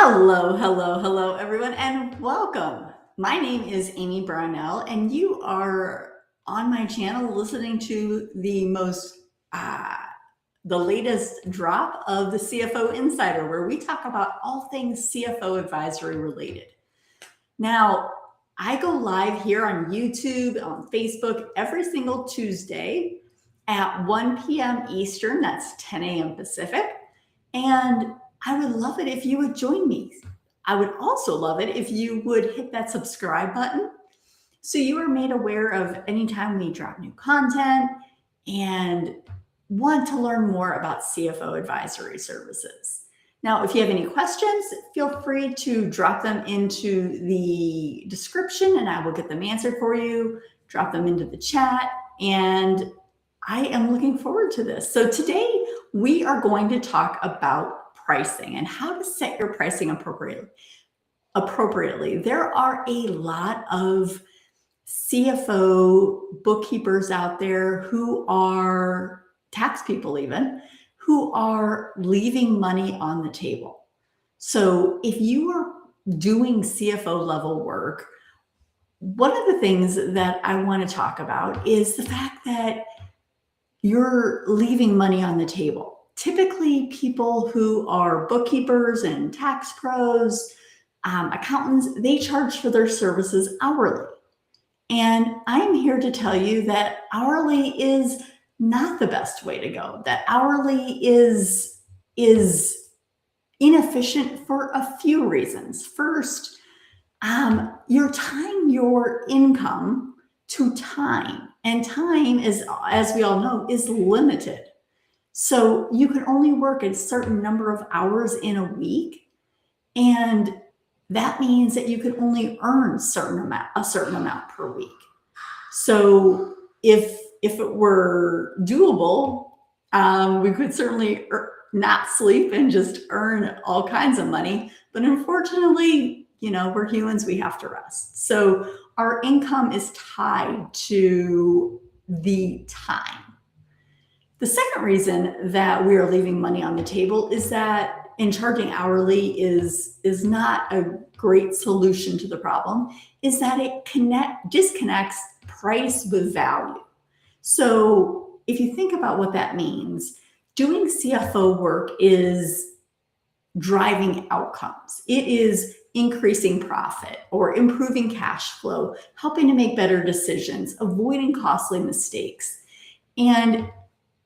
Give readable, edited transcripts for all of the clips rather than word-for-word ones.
Hello, everyone, and welcome. My name is Amy Brownell, and you are on my channel listening to uh, the latest drop of the CFO Insider, where we talk about all things CFO advisory related. Now, I go live here on YouTube, on Facebook, every single Tuesday at 1 p.m. Eastern, that's 10 a.m. Pacific, and I would love it if you would join me. I would also love it if you would hit that subscribe button so you are made aware of anytime we drop new content and want to learn more about CFO advisory services. Now, if you have any questions, feel free to drop them into the description and I will get them answered for you. Drop them into the chat, and I am looking forward to this. So today we are going to talk about pricing and how to set your pricing appropriately. There are a lot of CFO bookkeepers out there who are tax people even, who are leaving money on the table. So if you are doing CFO level work, one of the things that I want to talk about is the fact that you're leaving money on the table. Typically, people who are bookkeepers and tax pros, accountants, they charge for their services hourly. And I'm here to tell you that hourly is not the best way to go, that hourly is inefficient for a few reasons. First, you're tying your income to time, and time is, as we all know, is limited. So you can only work a certain number of hours in a week, and that means that you can only earn a certain amount per week. So if it were doable, we could certainly not sleep and just earn all kinds of money. But unfortunately, we're humans, we have to rest. So our income is tied to the time. The second reason that we are leaving money on the table is that in charging hourly is not a great solution to the problem, is that it disconnects price with value. So if you think about what that means, doing CFO work is driving outcomes. It is increasing profit or improving cash flow, helping to make better decisions, avoiding costly mistakes. And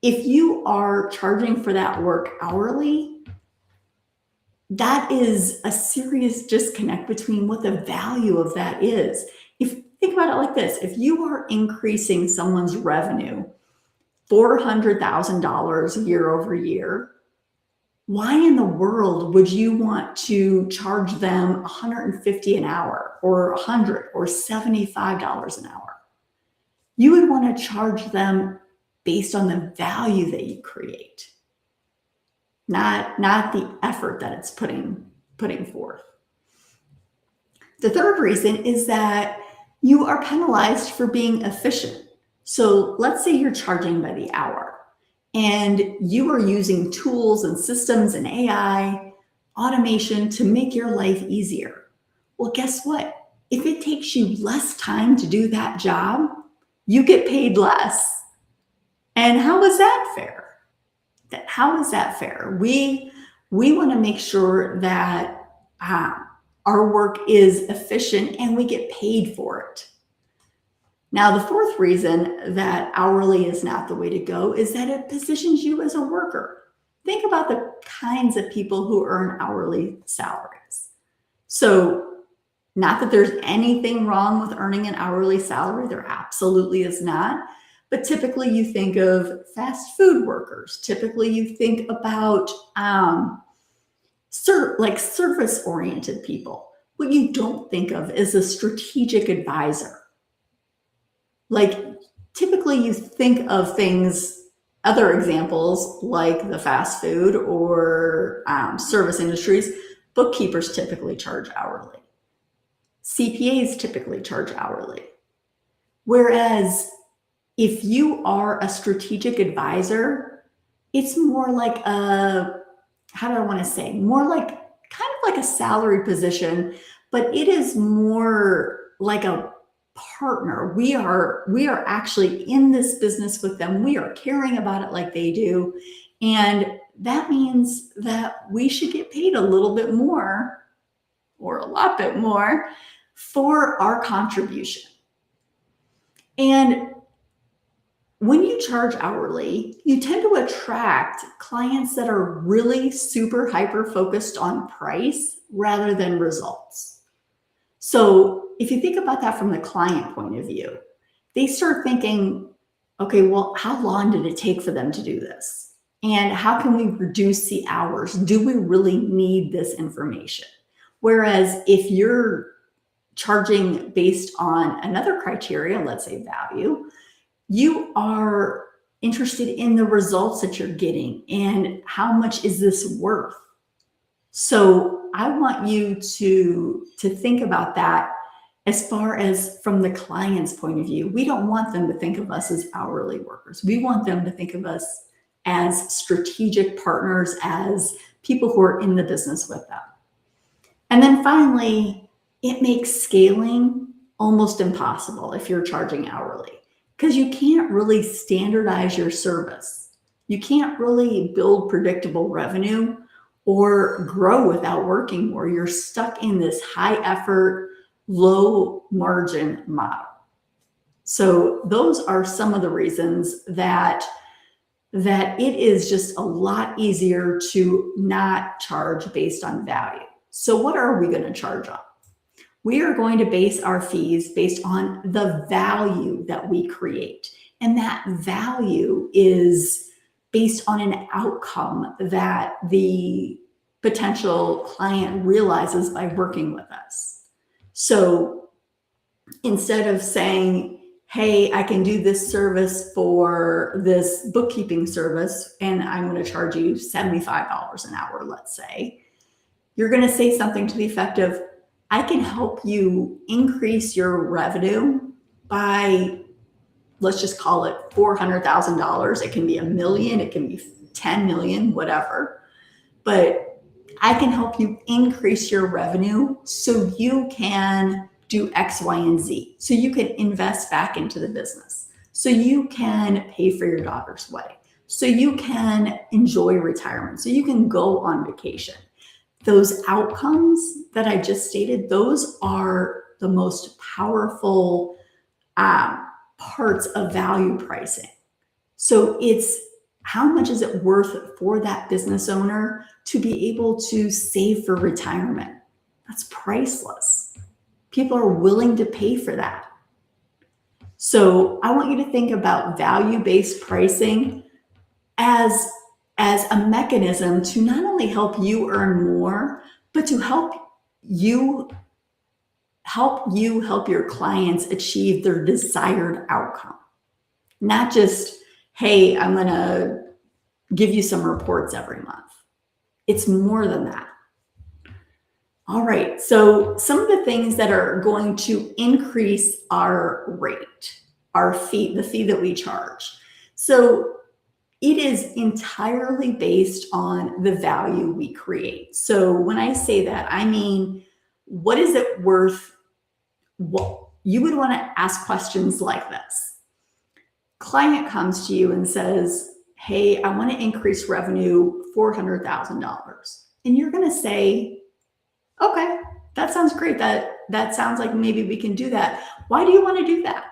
if you are charging for that work hourly, that is a serious disconnect between what the value of that is. If you think about it like this, if you are increasing someone's revenue $400,000 year over year, why in the world would you want to charge them $150 an hour or $100 or $75 an hour? You would want to charge them based on the value that you create, not the effort that it's putting forth. The third reason is that you are penalized for being efficient. So let's say you're charging by the hour and you are using tools and systems and AI automation to make your life easier. Well, guess what? If it takes you less time to do that job, you get paid less. And how is that fair? How is that fair? We want to make sure that our work is efficient and we get paid for it. Now, the fourth reason that hourly is not the way to go is that it positions you as a worker. Think about the kinds of people who earn hourly salaries. So, not that there's anything wrong with earning an hourly salary, there absolutely is not. But typically you think of fast food workers. Typically you think about service-oriented people. What you don't think of is a strategic advisor. Like typically you think of things, other examples like the fast food or service industries, bookkeepers typically charge hourly. CPAs typically charge hourly. Whereas if you are a strategic advisor, it's more like more like kind kind of like a salary position, but it is more like a partner. We are actually in this business with them. We are caring about it like they do. And that means that we should get paid a little bit more or a lot bit more for our contribution. And when you charge hourly, you tend to attract clients that are really super hyper focused on price rather than results. So if you think about that from the client point of view, they start thinking, okay, well, how long did it take for them to do this? And how can we reduce the hours? Do we really need this information? Whereas if you're charging based on another criteria, let's say value, you are interested in the results that you're getting and how much is this worth. So I want you to think about that as far as from the client's point of view. We don't want them to think of us as hourly workers. We want them to think of us as strategic partners, as people who are in the business with them. And then finally, it makes scaling almost impossible if you're charging hourly, because you can't really standardize your service. You can't really build predictable revenue or grow without working more. You're stuck in this high effort, low margin model. So those are some of the reasons that it is just a lot easier to not charge based on value. So what are we going to charge on? We are going to base our fees based on the value that we create. And that value is based on an outcome that the potential client realizes by working with us. So instead of saying, hey, I can do this service for this bookkeeping service, and I'm going to charge you $75 an hour, let's say, you're going to say something to the effect of, I can help you increase your revenue by, let's just call it $400,000. It can be $1 million, it can be 10 million, whatever. But I can help you increase your revenue so you can do X, Y, and Z. So you can invest back into the business. So you can pay for your daughter's wedding. So you can enjoy retirement. So you can go on vacation. Those outcomes that I just stated, those are the most powerful parts of value pricing. So it's how much is it worth for that business owner to be able to save for retirement? That's priceless. People are willing to pay for that. So I want you to think about value-based pricing as a mechanism to not only help you earn more, but to help your clients achieve their desired outcome. Not just, hey, I'm going to give you some reports every month. It's more than that. All right, so some of the things that are going to increase our rate, our fee, the fee that we charge. So it is entirely based on the value we create. So when I say that, I mean, what is it worth? What you would want to ask questions like this. Client comes to you and says, hey, I want to increase revenue $400,000. And you're going to say, okay, that sounds great. That sounds like maybe we can do that. Why do you want to do that?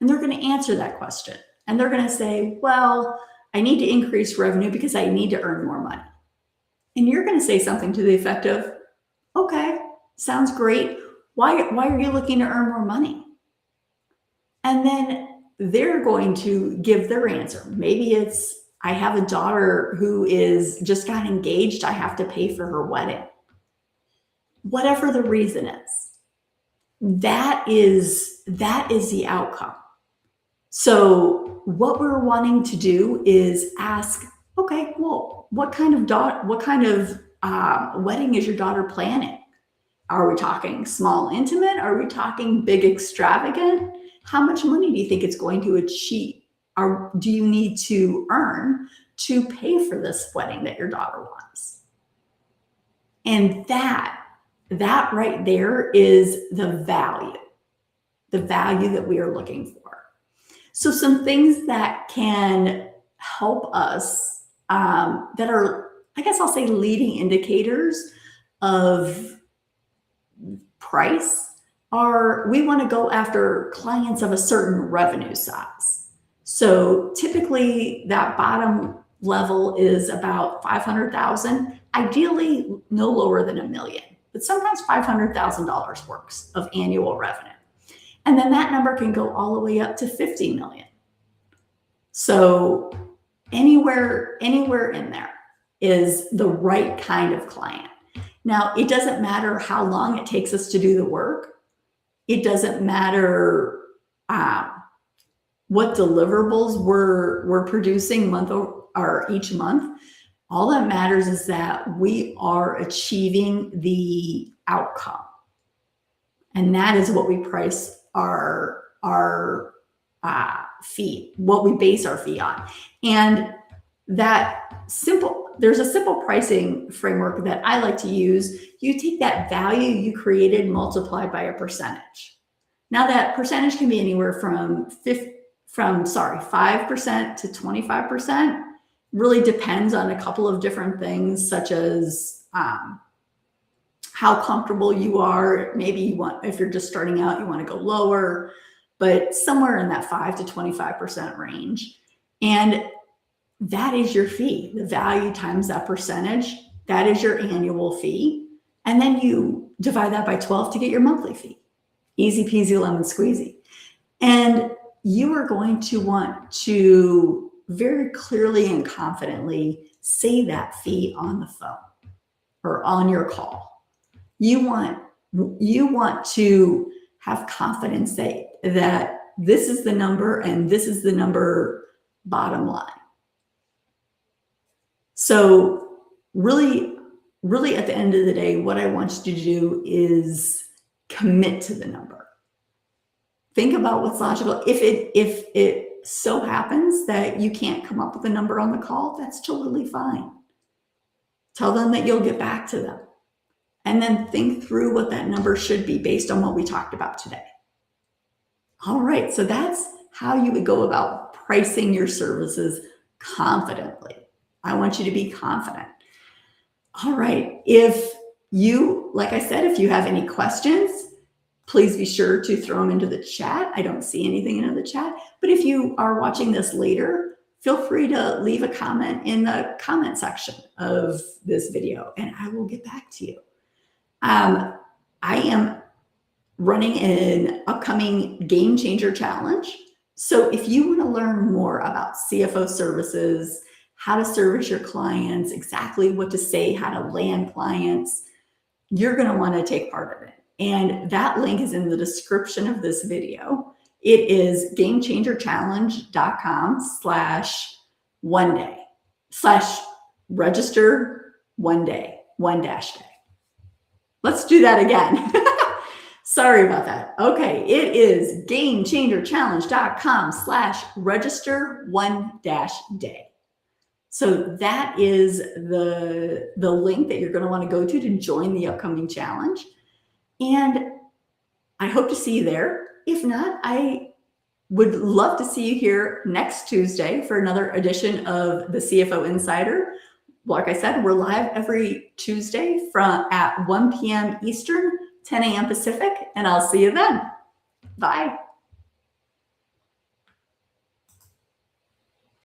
And they're going to answer that question. And they're going to say, well, I need to increase revenue because I need to earn more money. And you're going to say something to the effect of, okay, sounds great. Why are you looking to earn more money? And then they're going to give their answer. Maybe it's, I have a daughter who is just got engaged. I have to pay for her wedding. Whatever the reason is, that is the outcome. So what we're wanting to do is ask, okay, well, what kind of wedding is your daughter planning? Are we talking small, intimate? Are we talking big, extravagant? How much money do you think it's going to achieve? Or do you need to earn to pay for this wedding that your daughter wants? And that right there is the value that we are looking for. So some things that can help us that are, I guess I'll say, leading indicators of price are, we want to go after clients of a certain revenue size. So typically that bottom level is about 500,000, ideally no lower than $1 million, but sometimes $500,000 works of annual revenue. And then that number can go all the way up to 50 million. So anywhere in there is the right kind of client. Now, it doesn't matter how long it takes us to do the work. It doesn't matter what deliverables we're producing each month. All that matters is that we are achieving the outcome. And that is what we price our fee, what we base our fee on. And there's a simple pricing framework that I like to use. You take that value you created multiplied by a percentage. Now that percentage can be anywhere from 5% to 25%. Really depends on a couple of different things, such as how comfortable you are. Maybe if you're just starting out, you want to go lower, but somewhere in that 5 to 25% range. And that is your fee. The value times that percentage, that is your annual fee. And then you divide that by 12 to get your monthly fee. Easy peasy lemon squeezy. And you are going to want to very clearly and confidently say that fee on the phone or on your call. You want to have confidence that this is the number and this is the number bottom line. So really at the end of the day, what I want you to do is commit to the number. Think about what's logical. If it so happens that you can't come up with a number on the call, that's totally fine. Tell them that you'll get back to them. And then think through what that number should be based on what we talked about today. All right, so that's how you would go about pricing your services confidently. I want you to be confident. All right, like I said, if you have any questions, please be sure to throw them into the chat. I don't see anything in the chat, but if you are watching this later, feel free to leave a comment in the comment section of this video and I will get back to you. I am running an upcoming Game Changer Challenge. So if you want to learn more about CFO services, how to service your clients, exactly what to say, how to land clients, you're going to want to take part of it. And that link is in the description of this video. It is gamechangerchallenge.com/1day/register 1 day, 1-day. Let's do that again. Sorry about that. Okay, it is gamechangerchallenge.com/register 1-day. So that is the link that you're going to want to go to join the upcoming challenge. And I hope to see you there. If not, I would love to see you here next Tuesday for another edition of the CFO Insider. Like I said, we're live every Tuesday at 1 p.m. Eastern, 10 a.m. Pacific, and I'll see you then. Bye.